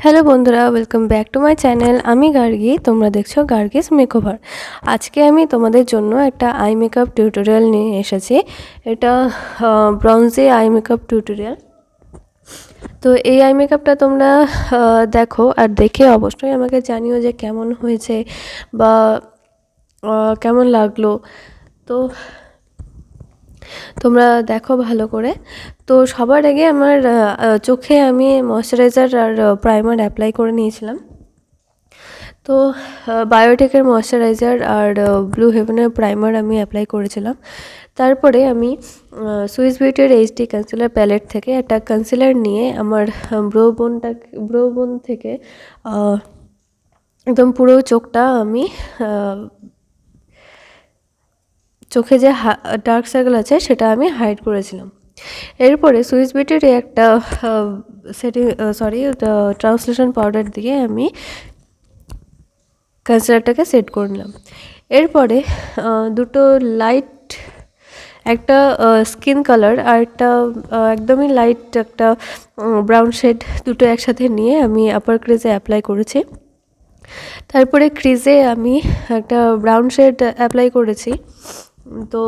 Hello বন্ধুরা, welcome back to my channel. আমি গার্গী, তোমরা দেখছো গার্গিস মেকওভার। আজকে আমি তোমাদের জন্য একটা আই মেকআপ টিউটোরিয়াল নিয়ে এসেছি। এটা ব্রঞ্জে আই মেকআপ টিউটোরিয়াল। তো এই আই মেকআপটা তোমরা দেখো, আর দেখে অবশ্যই আমাকে জানিও যে কেমন হয়েছে বা কেমন লাগলো। তো তোমরা দেখো ভালো করে। তো সবার আগে আমার চোখে আমি ময়শ্চারাইজার আর প্রাইমার অ্যাপ্লাই করে নিয়েছিলাম। তো বায়োটেকের ময়শ্চারাইজার আর ব্লু হেভেনের প্রাইমার আমি অ্যাপ্লাই করেছিলাম। তারপরে আমি সুইস বিউটির এইচডি কনসিলার প্যালেট থেকে একটা কনসিলার নিয়ে আমার ব্রো বোন থেকে একদম পুরো চোখটা আমি চোখে যে ডার্ক সার্কেল আছে সেটা আমি হাইড করেছিলাম। এরপরে সুইস বিউটির একটা ট্রান্সলেশন পাউডার দিয়ে আমি কনসিলারটাকে সেট করে নিলাম। এরপরে দুটো লাইট, একটা স্কিন কালার আর একটা একদমই লাইট একটা ব্রাউন শেড, দুটো একসাথে নিয়ে আমি আপার ক্রিজে অ্যাপ্লাই করেছি। তারপরে ক্রিজে আমি একটা ব্রাউন শেড অ্যাপ্লাই করেছি। তো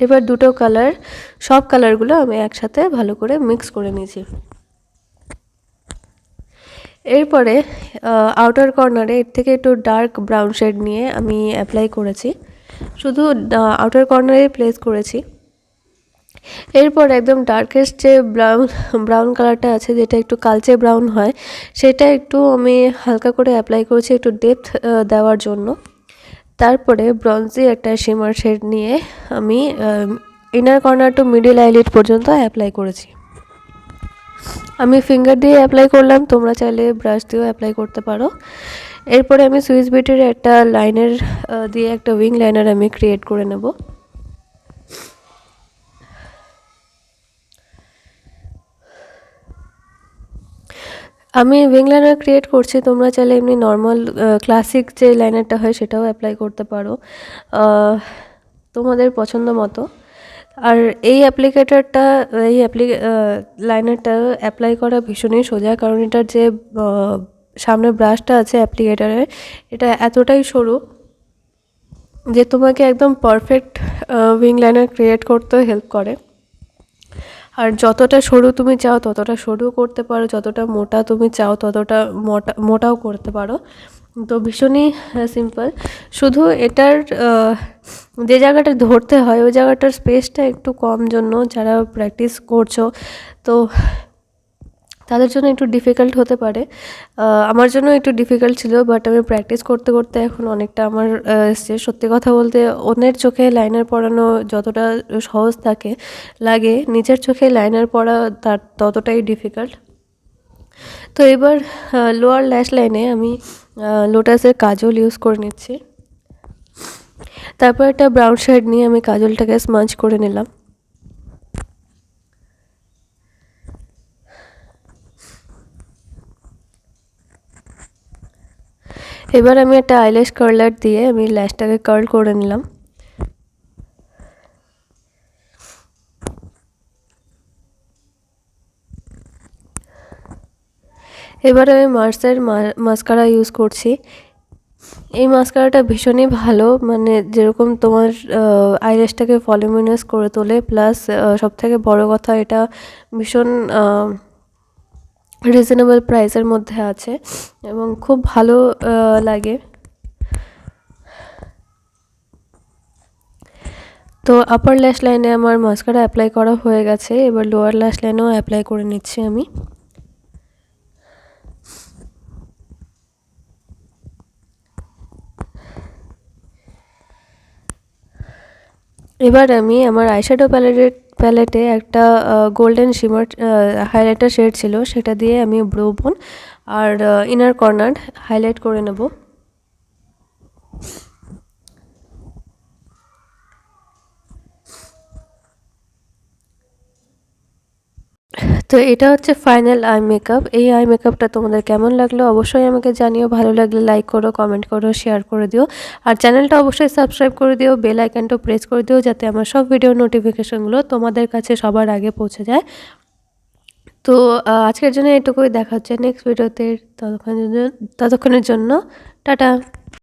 এবার দুটো কালার, সব কালারগুলো আমি একসাথে ভালো করে মিক্স করে নিয়েছি। এরপরে আউটার কর্নারে এর থেকে একটু ডার্ক ব্রাউন শেড নিয়ে আমি অ্যাপ্লাই করেছি, শুধু আউটার কর্নারে প্লেস করেছি। এরপর একদম ডার্কেস্ট যে ব্রাউন কালারটা আছে, যেটা একটু কালচে ব্রাউন হয়, সেটা একটু আমি হালকা করে অ্যাপ্লাই করেছি একটু ডেপথ দেওয়ার জন্য। তারপরে ব্রঞ্জি একটা শিমার শেড নিয়ে আমি inner corner to middle eyelid পর্যন্ত অ্যাপ্লাই করেছি। আমি ফিঙ্গার দিয়ে অ্যাপ্লাই করলাম, তোমরা চাইলে ব্রাশ দিয়েও অ্যাপ্লাই করতে পারো। এরপরে আমি সুইস বিউটির একটা লাইনার দিয়ে একটা উইং লাইনার আমি ক্রিয়েট করে নেব। আমি উইং লাইনার ক্রিয়েট করছি, তোমরা চাইলে এমনি নর্মাল ক্লাসিক যে লাইনারটা হয় সেটাও অ্যাপ্লাই করতে পারো তোমাদের পছন্দ মতো। আর এই লাইনারটা অ্যাপ্লাই করা ভীষণই সোজা, কারণ এটার যে সামনের ব্রাশটা আছে অ্যাপ্লিকেটারের, এটা এতটাই সরু যে তোমাকে একদম পারফেক্ট উইং লাইনার ক্রিয়েট করতে হেল্প করে। আর যতটা সরু তুমি চাও ততটা সরু করতে পারো, যতটা মোটা তুমি চাও ততটা মোটাও করতে পারো। তো ভীষণই সিম্পল। শুধু এটার যে জায়গাটা ধরতে হয় ওই জায়গাটার স্পেসটা একটু কম জন্য যারা প্র্যাকটিস করছো তো তাদের জন্য একটু ডিফিকাল্ট হতে পারে। আমার জন্য একটু ডিফিকাল্ট ছিল, বাট আমি প্র্যাকটিস করতে করতে এখন অনেকটা আমার এসছে। সত্যি কথা বলতে অন্যের চোখে লাইনার পরানো যতটা সহজ লাগে, নিজের চোখে লাইনার পরা তার ততটাই ডিফিকাল্ট। তো এবার লোয়ার ল্যাশ লাইনে আমি লোটাসের কাজল ইউজ করে নিচ্ছি। তারপর একটা ব্রাউন শেড নিয়ে আমি কাজলটাকে স্মাঞ্চ করে নিলাম। এবার আমি একটা আইল্যাশ কার্লার দিয়ে আমি ল্যাশটাকে কার্ল করে নিলাম। এবার আমি মার্সের মাস্কারা ইউজ করছি। এই মাস্কারাটা ভীষণই ভালো, মানে যেরকম তোমার আইল্যাশটাকে ভলিউমিনাস করে তোলে, প্লাস সবথেকে বড় কথা এটা ভীষণ রিজনেবল প্রাইসের মধ্যে আছে এবং খুব ভালো লাগে। তো আপার ল্যাশ লাইনে আমার মাস্কারা অ্যাপ্লাই করা হয়ে গেছে, এবার লোয়ার ল্যাশ লাইনেও অ্যাপ্লাই করে নিচ্ছি আমি। এবার আমি আমার আইশ্যাডো প্যালেটে একটা গোল্ডেন শিমার হাইলাইটার শেড ছিল, সেটা দিয়ে আমি ব্রো বোন আর ইনার কর্নার হাইলাইট করে নেব। তো এটা হচ্ছে ফাইনাল আই মেকআপ। এই আই মেকআপটা তোমাদের কেমন লাগলো অবশ্যই আমাকে জানিও। ভালো লাগলে লাইক করো, কমেন্ট করো, শেয়ার করে দিও। আর চ্যানেলটা অবশ্যই সাবস্ক্রাইব করে দিও, বেল আইকনটা প্রেস করে দিও যাতে আমার সব ভিডিও নোটিফিকেশনগুলো তোমাদের কাছে সবার আগে পৌঁছে যায়। তো আজকের জন্য এটুকুই, দেখা হচ্ছে নেক্সট ভিডিওতে। ততক্ষণের জন্য টাটা।